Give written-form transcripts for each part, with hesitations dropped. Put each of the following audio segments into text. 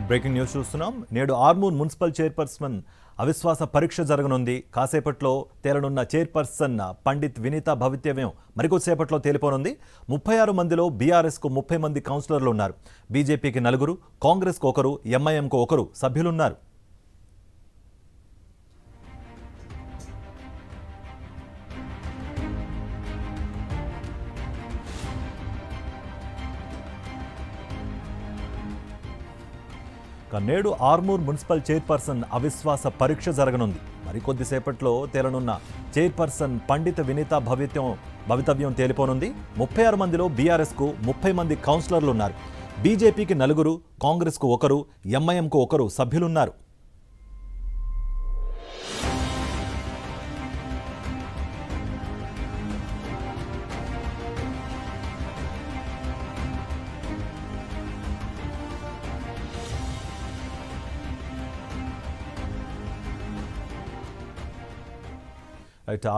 Breaking news చూస్తున్నాం. నేడు Armoor municipal chairperson అవిశ్వాస పరీక్ష జరగనుంది. కాసేపట్లో తేలనున్న చైర్పర్సన్ పండిత్ వినీతా భవితవ్యం మరికొద్దిసేపట్లో తేలిపోనుంది. 36 మందిలో బీఆర్ఎస్కు 30 మంది కౌన్సిలర్లు ఉన్నారు. బీజేపీకి 4, కాంగ్రెస్కు 1, ఎంఐఎంకు 1 సభ్యులున్నారు. నేడు ఆర్మూర్ మున్సిపల్ చైర్పర్సన్ అవిశ్వాస పరీక్ష జరగనుంది. మరికొద్దిసేపట్లో తేలనున్న చైర్పర్సన్ పండిత వినీతా భవితవ్యం తేలిపోనుంది. 36 మందిలో బీఆర్ఎస్కు 30 మంది కౌన్సిలర్లు ఉన్నారు. బీజేపీకి 4, కాంగ్రెస్కు 1, ఎంఐఎంకు 1 సభ్యులున్నారు.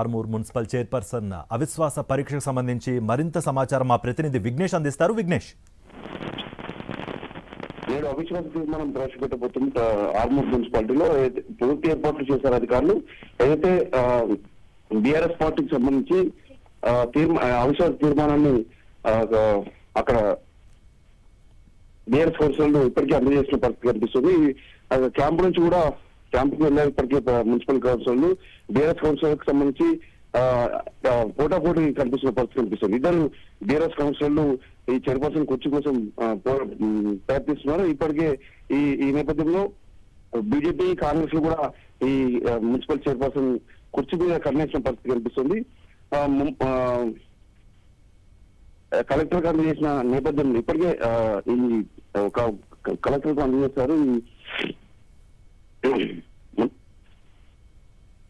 ఆర్మూర్ మున్సిపల్ చైర్పర్సన్ అవిశ్వాస పరీక్షకు సంబంధించి మరింత సమాచారం మా ప్రతినిధి విఘ్నేష్ అందిస్తారు. విఘ్నేష్, నేడు అవిశ్వాస తీర్మానం ప్రవేశపెట్టబోతుంది. ఆర్మూర్ మున్సిపాలిటీలో పూర్తి ఏర్పాట్లు చేశారు అధికారులు. ఏదైతే బీఆర్ఎస్ పార్టీకి సంబంధించి అవిశ్వాస తీర్మానాన్ని అక్కడ బీఆర్ఎస్ కౌన్సిలర్లు ఇప్పటికీ అందజేసిన పరిస్థితి కనిపిస్తుంది. క్యాంపు నుంచి కూడా క్యాంపుకు వెళ్ళారు ఇప్పటికే మున్సిపల్ కౌన్సిలర్లు. బీఆర్ఎస్ కౌన్సిలర్కి సంబంధించి పోటాపోటీ కనిపిస్తున్న పరిస్థితి కనిపిస్తుంది. ఇద్దరు బీఆర్ఎస్ కౌన్సిలర్లు ఈ చైర్పర్సన్ కుర్చీ కోసం ప్రయత్నిస్తున్నారు. ఇప్పటికే ఈ నేపథ్యంలో బీజేపీ, కాంగ్రెస్ కూడా ఈ మున్సిపల్ చైర్పర్సన్ కుర్చీ మీద కన్నేసిన పరిస్థితి కనిపిస్తుంది. కలెక్టర్ కు అందజేసిన నేపథ్యంలో ఇప్పటికే ఈ కలెక్టర్ కు అందజేశారు.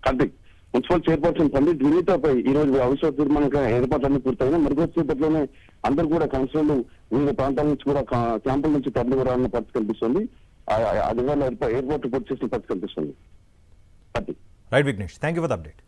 కార్తిక్, మున్సిపల్ చైర్పర్సన్ పండిత్ వినీతాపై ఈ రోజు అవిశ్వాస తీర్మానంగా ఏర్పాట్లన్నీ పూర్తయినా మరికొద్దిసేపట్లోనే అందరూ కూడా కౌన్సిలర్లు వివిధ ప్రాంతాల నుంచి కూడా క్యాంపుల నుంచి తరలి రావాలన్న పరిస్థితి కనిపిస్తుంది. అధికారులు ఎయిర్పోర్ట్ పూర్తి చేసిన పరిస్థితి కనిపిస్తుంది. Right Vignesh, thank you for the update.